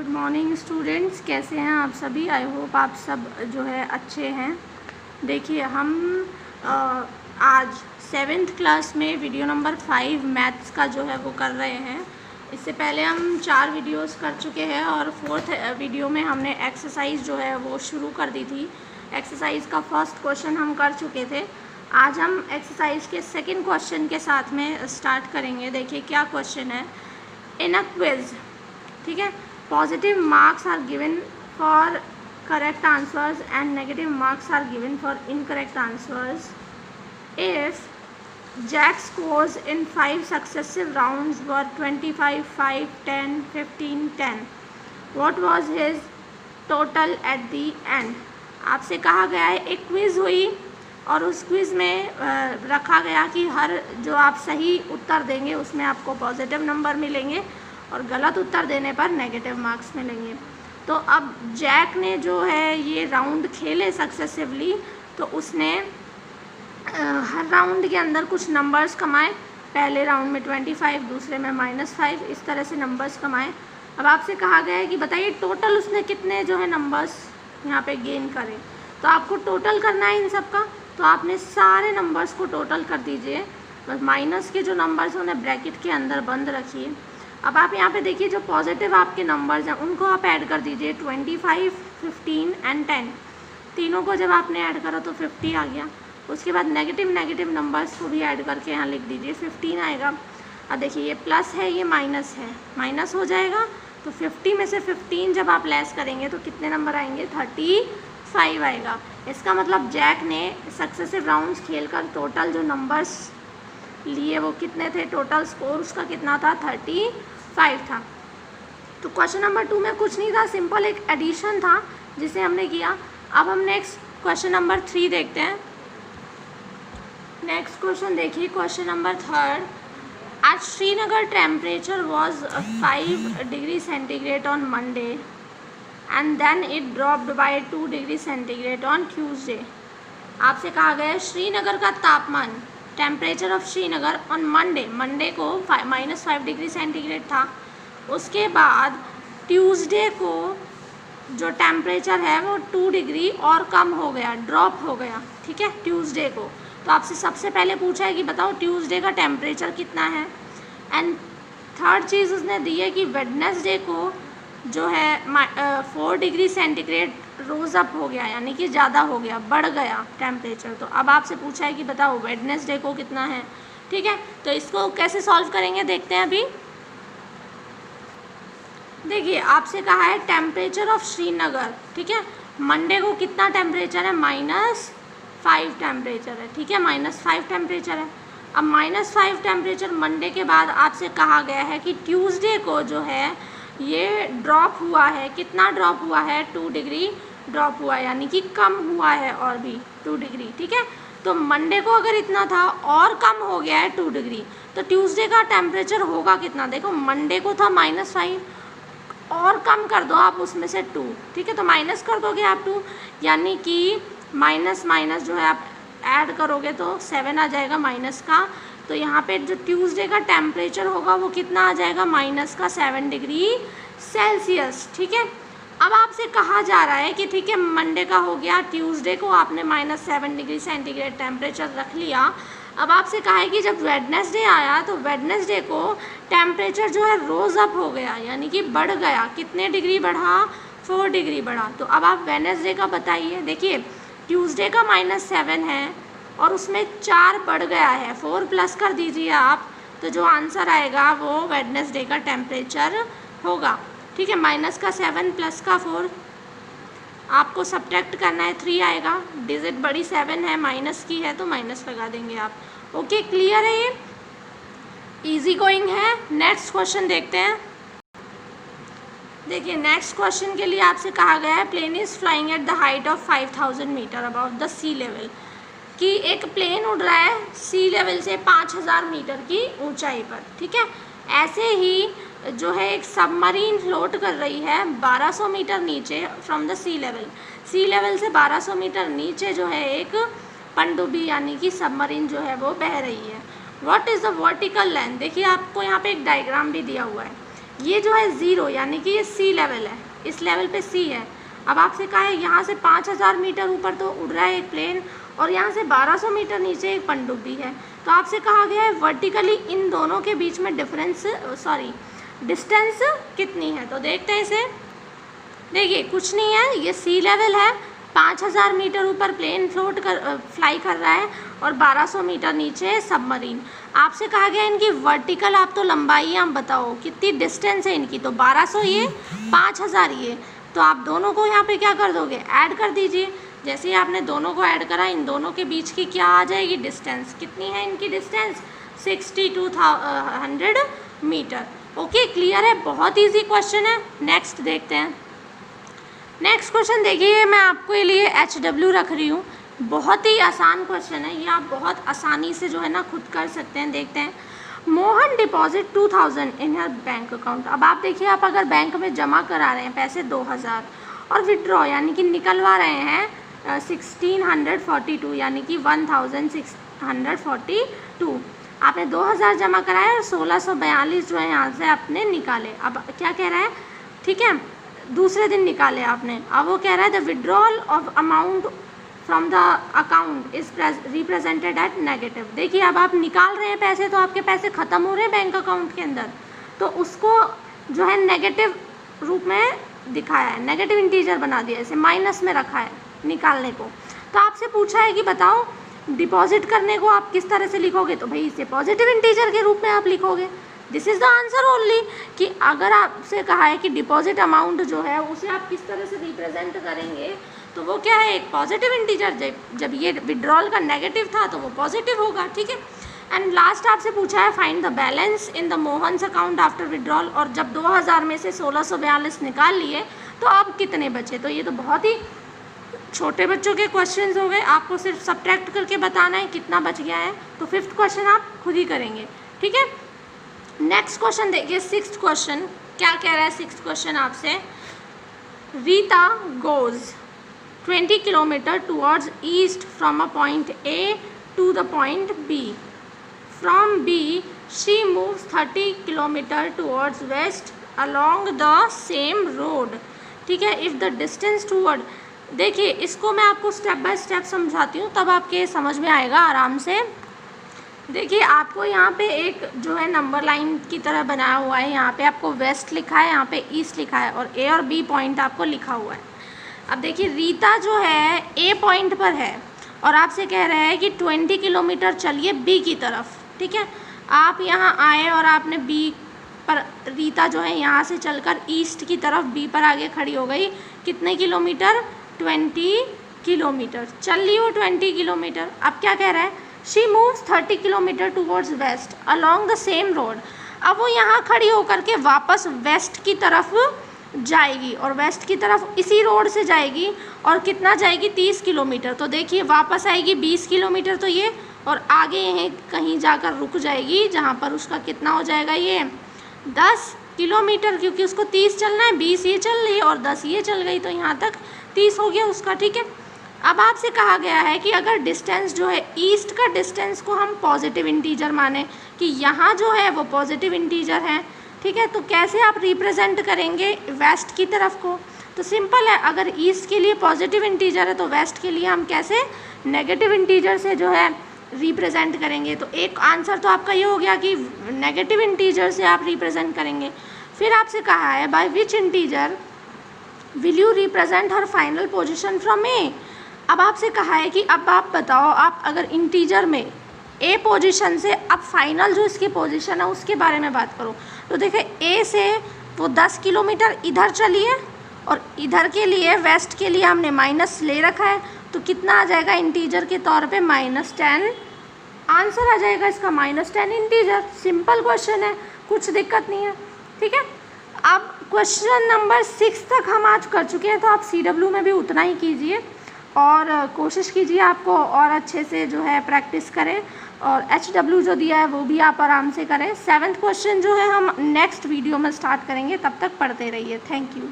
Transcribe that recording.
Good morning students, कैसे हैं आप सभी। आई होप आप सब जो है अच्छे हैं। देखिए हम आज 7th क्लास में वीडियो नंबर 5 मैथ्स का जो है वो कर रहे हैं। इससे पहले हम 4 वीडियोस कर चुके हैं और 4th वीडियो में हमने एक्सरसाइज जो है वो शुरू कर दी थी। एक्सरसाइज का फर्स्ट क्वेश्चन हम कर चुके थे। आज हम एक्सरसाइज के सेकंड क्वेश्चन के साथ में स्टार्ट करेंगे। देखिए क्या क्वेश्चन है। इन अ क्विज, ठीक है, positive marks are given for correct answers and negative marks are given for incorrect answers. If Jack's scores in 5 successive rounds were 25, 5, 10, 15, 10, what was his total at the end? आपसे कहा गया है, एक quiz हुई और उस क्विज़ में रखा गया कि हर जो आप सही उत्तर देंगे उसमें आपको पॉजिटिव नंबर मिलेंगे और गलत उत्तर देने पर नेगेटिव मार्क्स मिलेंगे। तो अब जैक ने जो है ये राउंड खेले सक्सेसिवली, तो उसने हर राउंड के अंदर कुछ नंबर्स कमाए। पहले राउंड में 25, दूसरे में -5, इस तरह से नंबर्स कमाए। अब आपसे कहा गया है कि बताइए टोटल उसने कितने जो है नंबर्स यहाँ पे गेन करे। तो आपको टोटल करना है इन सब का, तो आपने सारे नंबर्स को टोटल कर दीजिए। बस माइनस के जो नंबर्स हैं उन्हें ब्रैकेट के अंदर बंद रखिए। अब आप यहाँ पे देखिए जो पॉजिटिव आपके नंबर्स हैं उनको आप ऐड कर दीजिए। 25, 15 एंड 10, तीनों को जब आपने ऐड करा तो 50 आ गया। उसके बाद नेगेटिव नंबर्स को भी ऐड करके यहाँ लिख दीजिए, 15 आएगा। अब देखिए ये प्लस है, ये माइनस है, माइनस हो जाएगा। तो 50 में से 15 जब आप लेस करेंगे तो कितने नंबर आएंगे, 35 आएगा। इसका मतलब जैक ने सक्सेसिव राउंड्स खेल कर टोटल जो नंबर्स लिए वो कितने थे, टोटल स्कोर उसका कितना था, 35 था। तो क्वेश्चन नंबर 2 में कुछ नहीं था, सिंपल एक एडिशन था जिसे हमने किया। अब हम नेक्स्ट क्वेश्चन नंबर 3 देखते हैं। नेक्स्ट क्वेश्चन देखिए, question number 3। At Srinagar temperature was 5 degree centigrade on Monday and then it dropped by 2 degree centigrade on Tuesday. आपसे कहा गया है श्रीनगर का तापमान, temperature of Srinagar on Monday को -5 डिग्री सेंटीग्रेड था। उसके बाद ट्यूसडे को जो टेम्परेचर है वो 2 डिग्री और कम हो गया, ड्रॉप हो गया, ठीक है, ट्यूसडे को। तो आपसे सबसे पहले पूछा है कि बताओ ट्यूसडे का टेम्परेचर कितना है। एंड थर्ड चीज़ उसने दी है कि वेडनेसडे को जो है 4 डिग्री सेंटीग्रेड रोज़ अप हो गया, यानी कि ज़्यादा हो गया, बढ़ गया टेम्परेचर। तो अब आपसे पूछा है कि बताओ वेडनेसडे को कितना है, ठीक है। तो इसको कैसे सॉल्व करेंगे देखते हैं अभी। देखिए आपसे कहा है टेम्परेचर ऑफ श्रीनगर, ठीक है, मंडे को कितना टेम्परेचर है, -5 टेम्परेचर है, ठीक है, -5 टेम्परेचर है। अब -5 टेम्परेचर मंडे के बाद आपसे कहा गया है कि ट्यूसडे को जो है ये ड्रॉप हुआ है, कितना ड्रॉप हुआ है, 2 डिग्री ड्रॉप हुआ है, यानी कि कम हुआ है और भी 2 डिग्री, ठीक है। तो मंडे को अगर इतना था और कम हो गया है 2 डिग्री, तो ट्यूसडे का टेम्परेचर होगा कितना। देखो मंडे को था -5 और कम कर दो आप उसमें से 2, ठीक है, तो माइनस कर दोगे आप 2, यानी कि माइनस जो है आप ऐड करोगे तो 7 आ जाएगा माइनस का। तो यहाँ पे जो ट्यूसडे का टेम्परेचर होगा वो कितना आ जाएगा, -7 डिग्री सेल्सियस, ठीक है। अब आपसे कहा जा रहा है कि ठीक है मंडे का हो गया, ट्यूसडे को आपने -7 डिग्री सेंटीग्रेड टेम्परेचर रख लिया। अब आपसे कहा है कि जब वेडनेसडे आया तो वेडनेसडे को टेम्परेचर जो है रोज़ अप हो गया, यानी कि बढ़ गया, कितने डिग्री बढ़ा, 4 डिग्री बढ़ा। तो अब आप वेडनेसडे का बताइए। देखिए ट्यूसडे का -7 है और उसमें 4 बढ़ गया है, 4 प्लस कर दीजिए आप, तो जो आंसर आएगा वो वेडनेसडे का टेम्परेचर होगा, ठीक है। -7 प्लस 4 आपको सब्ट्रैक्ट करना है, 3 आएगा। डिजिट बड़ी 7 है, माइनस की है तो माइनस लगा देंगे आप। ओके, क्लियर है, ये इजी गोइंग है। नेक्स्ट क्वेश्चन देखते हैं। देखिए नेक्स्ट क्वेश्चन के लिए आपसे कहा गया है plane is flying at the height of 5000 metre about the sea level, कि एक प्लेन उड़ रहा है सी लेवल से 5000 मीटर की ऊंचाई पर, ठीक है। ऐसे ही जो है एक सबमरीन फ्लोट कर रही है 1200 मीटर नीचे फ्रॉम द सी लेवल से 1200 मीटर नीचे जो है एक पनडुब्बी यानी कि सबमरीन जो है वो बह रही है। What is the vertical length. देखिए आपको यहाँ पे एक डायग्राम भी दिया हुआ है। ये जो है 0 यानी कि ये सी लेवल है, इस लेवल पे सी है। अब आपसे कहा है यहाँ से 5000 मीटर ऊपर तो उड़ रहा है एक प्लेन, और यहाँ से 1200 मीटर नीचे एक पनडुब्बी है। तो आपसे कहा गया है वर्टिकली इन दोनों के बीच में डिस्टेंस कितनी है। तो देखते हैं इसे। देखिए कुछ नहीं है, ये सी लेवल है, 5000 मीटर ऊपर प्लेन फ्लाई कर रहा है और 1200 मीटर नीचे सबमरीन। आपसे कहा गया इनकी वर्टिकल आप तो लंबाई आप बताओ कितनी डिस्टेंस है इनकी। तो 1200 ये, 5000 ये, तो आप दोनों को यहाँ पे क्या कर दोगे, ऐड कर दीजिए। जैसे ही आपने दोनों को ऐड करा, इन दोनों के बीच की क्या आ जाएगी डिस्टेंस, कितनी है इनकी डिस्टेंस, 6200 मीटर। ओके, क्लियर है, बहुत ईजी क्वेश्चन है। नेक्स्ट देखते हैं। नेक्स्ट क्वेश्चन देखिए, मैं आपके लिए HW रख रही हूँ, बहुत ही आसान क्वेश्चन है, ये आप बहुत आसानी से जो है ना खुद कर सकते हैं। देखते हैं। मोहन डिपॉजिट 2000 इन हर बैंक अकाउंट। अब आप देखिए, आप अगर बैंक में जमा करा रहे हैं पैसे 2000 और विड्रॉ यानी कि निकलवा रहे हैं 1642 यानी कि 1642, आपने 2000 जमा कराया और 1642 जो है यहाँ से आपने निकाले। अब क्या कह रहा है, ठीक है, दूसरे दिन निकाले आपने। अब वो कह रहा है the withdrawal of amount from the account is represented at negative. देखिए अब आप निकाल रहे हैं पैसे, तो आपके पैसे ख़त्म हो रहे हैं बैंक अकाउंट के अंदर, तो उसको जो है नेगेटिव रूप में दिखाया है, नेगेटिव इंटीजर बना दिया, इसे माइनस में रखा है निकालने को। तो आपसे पूछा है कि बताओ डिपॉजिट करने को आप किस तरह से लिखोगे। तो भाई इसे पॉजिटिव इंटीजर के रूप में आप लिखोगे। This is the answer only, कि अगर आपसे कहा है कि डिपॉजिट अमाउंट जो है उसे आप किस तरह से रिप्रेजेंट करेंगे, तो वो क्या है, एक पॉजिटिव इंटीजर। जब ये विड्रॉल का नेगेटिव था तो वो पॉजिटिव होगा, ठीक है। एंड लास्ट आपसे पूछा है find the balance in the Mohan's account after withdrawal. और जब 2000 में से 1642 निकाल लिए तो अब कितने बचे। तो ये तो बहुत ही छोटे बच्चों के क्वेश्चंस हो गए, आपको सिर्फ सब्ट्रैक्ट करके बताना है कितना बच गया है। तो 5th क्वेश्चन आप खुद ही करेंगे, ठीक है। नेक्स्ट क्वेश्चन देखिए, 6th क्वेश्चन क्या कह रहा है। 6th क्वेश्चन आपसे, Rita goes 20 kilometre towards east from a point A to the point B. From B she moves 30 kilometre towards west along the same road, ठीक है। इफ़ द डिस्टेंस टूवर्ड, देखिए इसको मैं आपको स्टेप बाय स्टेप समझाती हूँ, तब आपके समझ में आएगा आराम से। देखिए आपको यहाँ पे एक जो है नंबर लाइन की तरह बनाया हुआ है, यहाँ पे आपको वेस्ट लिखा है, यहाँ पे ईस्ट लिखा है, और ए और बी पॉइंट आपको लिखा हुआ है। अब देखिए रीता जो है ए पॉइंट पर है और आपसे कह रहे हैं कि 20 किलोमीटर चलिए बी की तरफ, ठीक है। आप यहाँ आए और आपने बी पर, रीता जो है यहाँ से चलकर ईस्ट की तरफ बी पर आगे खड़ी हो गई। कितने किलोमीटर, 20 किलोमीटर चल ली वो 20 किलोमीटर। अब क्या कह रहा है, she moves 30 kilometre towards west along the same road. अब वो यहाँ खड़ी होकर के वापस वेस्ट की तरफ जाएगी और वेस्ट की तरफ इसी रोड से जाएगी, और कितना जाएगी, 30 किलोमीटर। तो देखिए वापस आएगी 20 किलोमीटर तो ये, और आगे यहीं कहीं जाकर रुक जाएगी जहाँ पर उसका कितना हो जाएगा, ये 10 किलोमीटर, क्योंकि उसको 30 चलना है, 20 ये चल रही है और 10 ये चल गई, तो यहाँ तक 30 हो गया उसका, ठीक है। अब आपसे कहा गया है कि अगर डिस्टेंस जो है ईस्ट का डिस्टेंस को हम पॉजिटिव इंटीजर माने, कि यहाँ जो है वो पॉजिटिव इंटीजर है, ठीक है, तो कैसे आप रिप्रेजेंट करेंगे वेस्ट की तरफ को। तो सिंपल है, अगर ईस्ट के लिए पॉजिटिव इंटीजर है तो वेस्ट के लिए हम कैसे नेगेटिव इंटीजर से जो है रिप्रेजेंट करेंगे। तो एक आंसर तो आपका ये हो गया कि नेगेटिव इंटीजर से आप रिप्रेजेंट करेंगे। फिर आपसे कहा है by which integer will you represent her final position from A. अब आपसे कहा है कि अब आप बताओ, आप अगर इंटीजर में ए पोजीशन से अब फाइनल जो इसकी पोजीशन है उसके बारे में बात करो। तो देखिए ए से वो 10 किलोमीटर इधर चली है और इधर के लिए वेस्ट के लिए हमने माइनस ले रखा है, तो कितना आ जाएगा इंटीजर के तौर पे, -10 आंसर आ जाएगा इसका, -10 इंटीजर। सिंपल क्वेश्चन है, कुछ दिक्कत नहीं है, ठीक है। अब क्वेश्चन नंबर 6 तक हम आज कर चुके हैं, तो आप CW में भी उतना ही कीजिए और कोशिश कीजिए आपको और अच्छे से जो है प्रैक्टिस करें, और HW जो दिया है वो भी आप आराम से करें। 7th क्वेश्चन जो है हम नेक्स्ट वीडियो में स्टार्ट करेंगे, तब तक पढ़ते रहिए। Thank you.